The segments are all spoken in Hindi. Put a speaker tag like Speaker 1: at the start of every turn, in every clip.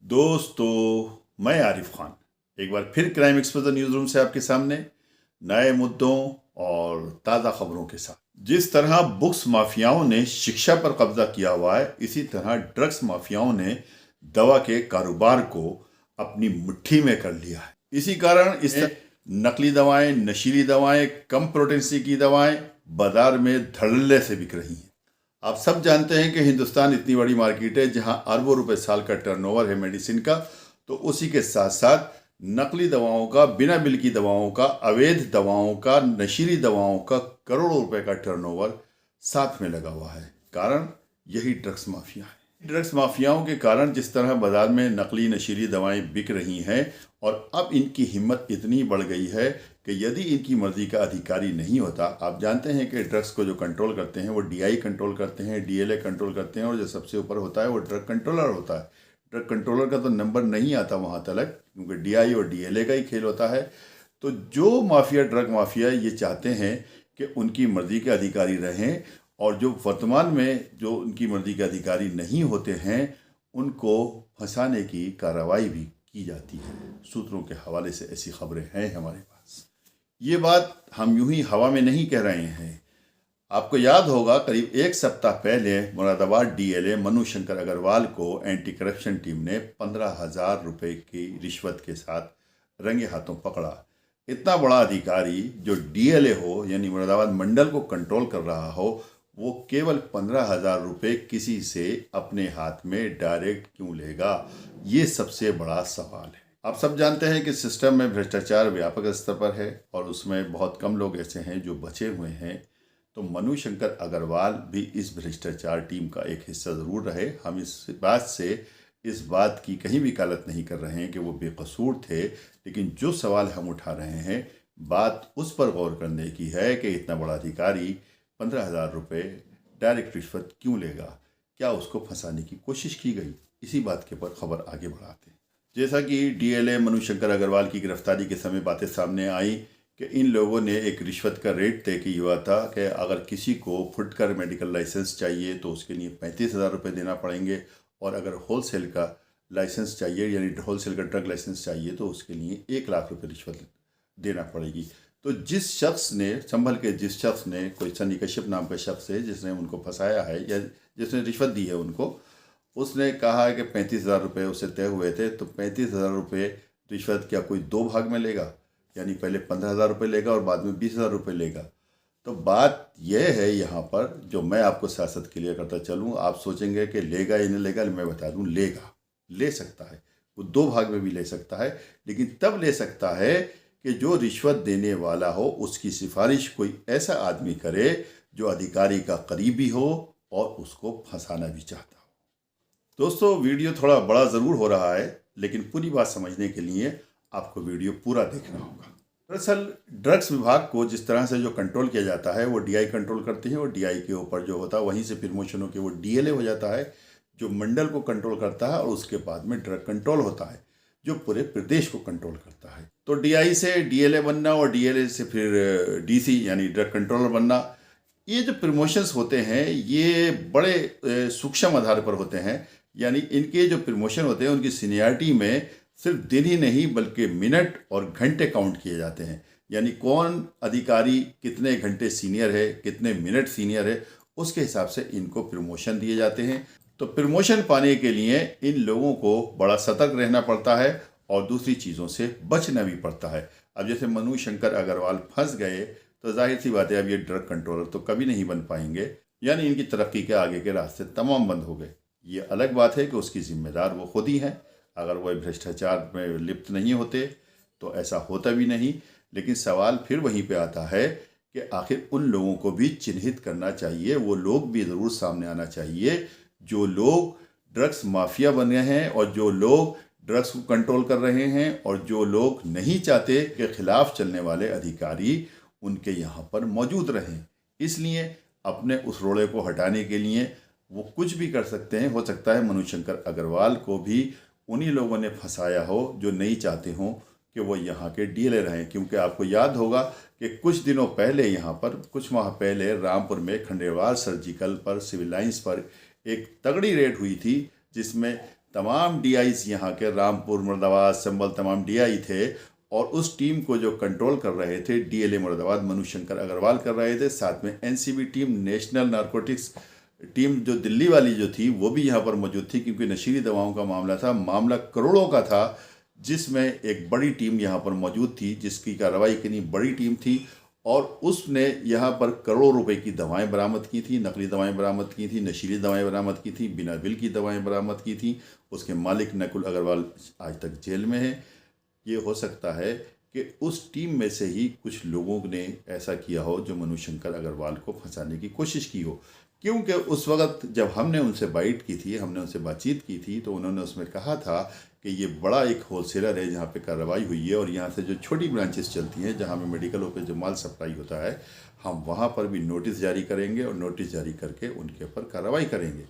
Speaker 1: दोस्तों, मैं आरिफ खान एक बार फिर क्राइम एक्सप्रेस न्यूज रूम से आपके सामने नए मुद्दों और ताज़ा खबरों के साथ। जिस तरह बुक्स माफियाओं ने शिक्षा पर कब्जा किया हुआ है, इसी तरह ड्रग्स माफियाओं ने दवा के कारोबार को अपनी मुट्ठी में कर लिया है। इसी कारण इस नकली दवाएं, नशीली दवाएं, कम पोटेंसी की दवाएं बाजार में धड़ल्ले से बिक रही हैं। आप सब जानते हैं कि हिंदुस्तान इतनी बड़ी मार्केट है जहां अरबों रुपए साल का टर्नओवर है मेडिसिन का, तो उसी के साथ साथ नकली दवाओं का, बिना बिल की दवाओं का, अवैध दवाओं का, नशीली दवाओं का करोड़ों रुपए का टर्नओवर साथ में लगा हुआ है। कारण यही ड्रग्स माफिया है। ड्रग्स माफियाओं के कारण जिस तरह बाजार में नकली नशीली दवाएं बिक रही हैं, और अब इनकी हिम्मत इतनी बढ़ गई है कि यदि इनकी मर्जी का अधिकारी नहीं होता, आप जानते हैं कि ड्रग्स को जो कंट्रोल करते हैं वो डीआई कंट्रोल करते हैं, डीएलए कंट्रोल करते हैं, और जो सबसे ऊपर होता है वो ड्रग कंट्रोलर होता है। ड्रग कंट्रोलर का तो नंबर नहीं आता वहाँ तक, क्योंकि डीआई और डीएलए का ही खेल होता है। तो जो माफिया, ड्रग माफिया, ये चाहते हैं कि उनकी मर्जी के अधिकारी रहें, और जो वर्तमान में जो उनकी मर्जी के अधिकारी नहीं होते हैं उनको फंसाने की कार्रवाई भी की जाती है। सूत्रों के हवाले से ऐसी खबरें हैं हमारे पास। ये बात हम यूं ही हवा में नहीं कह रहे हैं। आपको याद होगा, करीब एक सप्ताह पहले मुरादाबाद डीएलए मनु शंकर अग्रवाल को एंटी करप्शन टीम ने 15,000 रुपये की रिश्वत के साथ रंगे हाथों पकड़ा। इतना बड़ा अधिकारी जो डीएलए हो, यानी मुरादाबाद मंडल को कंट्रोल कर रहा हो, वो केवल 15,000 रुपये किसी से अपने हाथ में डायरेक्ट क्यों लेगा? ये सबसे बड़ा सवाल है। आप सब जानते हैं कि सिस्टम में भ्रष्टाचार व्यापक स्तर पर है, और उसमें बहुत कम लोग ऐसे हैं जो बचे हुए हैं। तो मनु शंकर अग्रवाल भी इस भ्रष्टाचार टीम का एक हिस्सा ज़रूर रहे। हम इस बात की कहीं वकालत नहीं कर रहे हैं कि वो बेकसूर थे, लेकिन जो सवाल हम उठा रहे हैं, बात उस पर गौर करने की है कि इतना बड़ा अधिकारी 15,000 रुपये डायरेक्ट रिश्वत क्यों लेगा? क्या उसको फंसाने की कोशिश की गई? इसी बात के पर खबर आगे बढ़ाते हैं। जैसा कि डीएलए मनु शंकर अग्रवाल की गिरफ्तारी के समय बातें सामने आई कि इन लोगों ने एक रिश्वत का रेट तय किया हुआ था कि अगर किसी को फुटकर मेडिकल लाइसेंस चाहिए तो उसके लिए 35,000 रुपये देना पड़ेंगे, और अगर होलसेल का लाइसेंस चाहिए, यानी होलसेल का ड्रग लाइसेंस चाहिए, तो उसके लिए 1 लाख रुपये रिश्वत देना पड़ेगी। तो जिस शख्स ने कोई सनी कश्यप नाम का शख्स है जिसने उनको फंसाया है या जिसने रिश्वत दी है उनको, उसने कहा है कि 35,000 रुपये उससे तय हुए थे। तो 35,000 रुपये रिश्वत क्या कोई 2 भाग में लेगा? यानी पहले 15,000 रुपये लेगा और बाद में 20,000 रुपये लेगा। तो बात यह है यहाँ पर, जो मैं आपको सियासत क्लियर करता चलूँ, आप सोचेंगे कि लेगा या नहीं लेगा, मैं बता दूँ, लेगा, ले सकता है। वो 2 भाग में भी ले सकता है, लेकिन तब ले सकता है कि जो रिश्वत देने वाला हो उसकी सिफारिश कोई ऐसा आदमी करे जो अधिकारी का करीबी हो और उसको फंसाना भी चाहता हो। दोस्तों, वीडियो थोड़ा बड़ा ज़रूर हो रहा है, लेकिन पूरी बात समझने के लिए आपको वीडियो पूरा देखना होगा। दरअसल ड्रग्स विभाग को जिस तरह से जो कंट्रोल किया जाता है वो डीआई कंट्रोल करते हैं, और डीआई के ऊपर जो होता है वहीं से प्रमोशन होकर वो डीएलए हो जाता है, जो मंडल को कंट्रोल करता है, और उसके बाद में ड्रग कंट्रोल होता है जो पूरे प्रदेश को कंट्रोल करता है। तो डीआई से डीएलए बनना और डीएलए से फिर डीसी यानी ड्रग कंट्रोलर बनना, ये जो प्रमोशंस होते हैं ये बड़े सूक्ष्म आधार पर होते हैं। यानी इनके जो प्रमोशन होते हैं उनकी सीनियरिटी में सिर्फ दिन ही नहीं बल्कि मिनट और घंटे काउंट किए जाते हैं। यानी कौन अधिकारी कितने घंटे सीनियर है, कितने मिनट सीनियर है, उसके हिसाब से इनको प्रमोशन दिए जाते हैं। तो प्रमोशन पाने के लिए इन लोगों को बड़ा सतर्क रहना पड़ता है और दूसरी चीज़ों से बचना भी पड़ता है। अब जैसे मनु शंकर अग्रवाल फंस गए तो जाहिर सी बात है अब ये ड्रग कंट्रोलर तो कभी नहीं बन पाएंगे, यानी इनकी तरक्की के आगे के रास्ते तमाम बंद हो गए। ये अलग बात है कि उसकी जिम्मेदार वो खुद ही हैं। अगर वह भ्रष्टाचार में लिप्त नहीं होते तो ऐसा होता भी नहीं। लेकिन सवाल फिर वहीं पे आता है कि आखिर उन लोगों को भी चिन्हित करना चाहिए, वो लोग भी ज़रूर सामने आना चाहिए जो लोग ड्रग्स माफिया बन रहे हैं और जो लोग ड्रग्स को कंट्रोल कर रहे हैं, और जो लोग नहीं चाहते के खिलाफ चलने वाले अधिकारी उनके यहाँ पर मौजूद रहें। इसलिए अपने उस रोड़े को हटाने के लिए वो कुछ भी कर सकते हैं। हो सकता है मनु शंकर अग्रवाल को भी उन्हीं लोगों ने फंसाया हो जो नहीं चाहते हों कि वो यहाँ के डीएलए रहें। क्योंकि आपको याद होगा कि कुछ दिनों पहले यहाँ पर, कुछ माह पहले रामपुर में खंडेलवाल सर्जिकल पर, सिविल लाइंस पर एक तगड़ी रेड हुई थी जिसमें तमाम डीआईस यहाँ के रामपुर, मुरादाबाद, संभल तमाम डीआई थे और उस टीम को जो कंट्रोल कर रहे थे डीएलए मुरादाबाद मनुशंकर अग्रवाल कर रहे थे। साथ में NCB team, national narcotics team जो दिल्ली वाली जो थी वो भी यहाँ पर मौजूद थी, क्योंकि नशीली दवाओं का मामला था, मामला करोड़ों का था, जिसमें एक बड़ी टीम यहाँ पर मौजूद थी जिसकी कार्रवाई इतनी बड़ी टीम थी और उसने यहाँ पर करोड़ों रुपए की दवाएं बरामद की थी, नकली दवाएं बरामद की थी, नशीली दवाएं बरामद की थी, बिना बिल की दवाएं बरामद की थी। उसके मालिक नकुल अग्रवाल आज तक जेल में है। ये हो सकता है कि उस टीम में से ही कुछ लोगों ने ऐसा किया हो जो मनुशंकर अग्रवाल को फंसाने की कोशिश की हो, क्योंकि उस वक्त जब हमने उनसे बाइट की थी, हमने उनसे बातचीत की थी, तो उन्होंने उसमें कहा था कि ये बड़ा एक होलसेलर है जहाँ पे कार्रवाई हुई है और यहाँ से जो छोटी ब्रांचेस चलती हैं जहाँ में मेडिकलों पे जो माल सप्लाई होता है, हम वहाँ पर भी नोटिस जारी करेंगे और नोटिस जारी करके उनके ऊपर कार्रवाई करेंगे।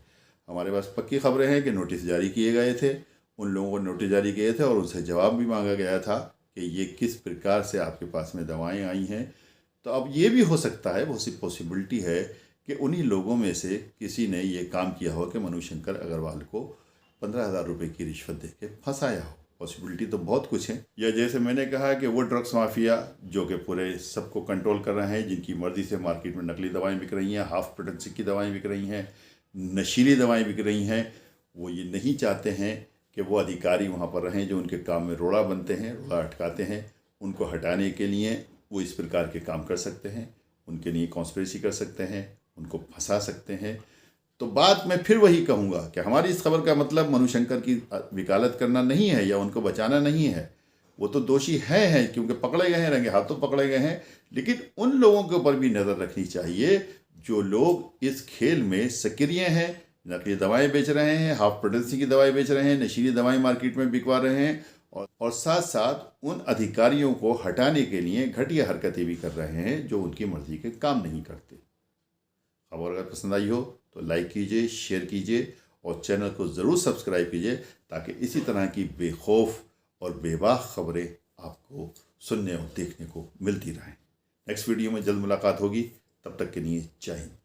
Speaker 1: हमारे पास पक्की खबरें हैं कि नोटिस जारी किए गए थे, उन लोगों को नोटिस जारी किए थे और उनसे जवाब भी मांगा गया था कि ये किस प्रकार से आपके पास में दवाएँ आई हैं। तो अब ये भी हो सकता है, बहुत सी पॉसिबिलिटी है कि उन्हीं लोगों में से किसी ने ये काम किया हो कि मनुशंकर अग्रवाल को 15,000 रुपये की रिश्वत दे के फंसाया हो। पॉसिबिलिटी तो बहुत कुछ है। या जैसे मैंने कहा कि वो ड्रग्स माफिया जो कि पूरे सबको कंट्रोल कर रहे हैं, जिनकी मर्जी से मार्केट में नकली दवाएं बिक रही हैं, हाफ पोटेंसी की दवाएं बिक रही हैं, नशीली दवाएं बिक रही हैं, वो ये नहीं चाहते हैं कि वो अधिकारी वहाँ पर रहें जो उनके काम में रोड़ा बनते हैं, रोड़ा अटकाते हैं। उनको हटाने के लिए वो इस प्रकार के काम कर सकते हैं, उनके लिए कॉन्स्पिरेसी कर सकते हैं, उनको फंसा सकते हैं। तो बात मैं फिर वही कहूँगा कि हमारी इस खबर का मतलब मनुशंकर की वकालत करना नहीं है या उनको बचाना नहीं है। वो तो दोषी हैं क्योंकि पकड़े गए हैं, रंगे हाथों पकड़े गए हैं, लेकिन उन लोगों के ऊपर भी नज़र रखनी चाहिए जो लोग इस खेल में सक्रिय हैं, नकली दवाएं बेच रहे हैं, हाफ पोटेंसी की दवाएं बेच रहे हैं, नशीली दवाएं मार्केट में बिकवा रहे हैं और साथ साथ उन अधिकारियों को हटाने के लिए घटिया हरकतें भी कर रहे हैं जो उनकी मर्जी के काम नहीं करते। खबर अगर पसंद आई हो तो लाइक कीजिए, शेयर कीजिए और चैनल को ज़रूर सब्सक्राइब कीजिए ताकि इसी तरह की बेखौफ और बेबाक खबरें आपको सुनने और देखने को मिलती रहें। नेक्स्ट वीडियो में जल्द मुलाकात होगी, तब तक के लिए जय हिंद।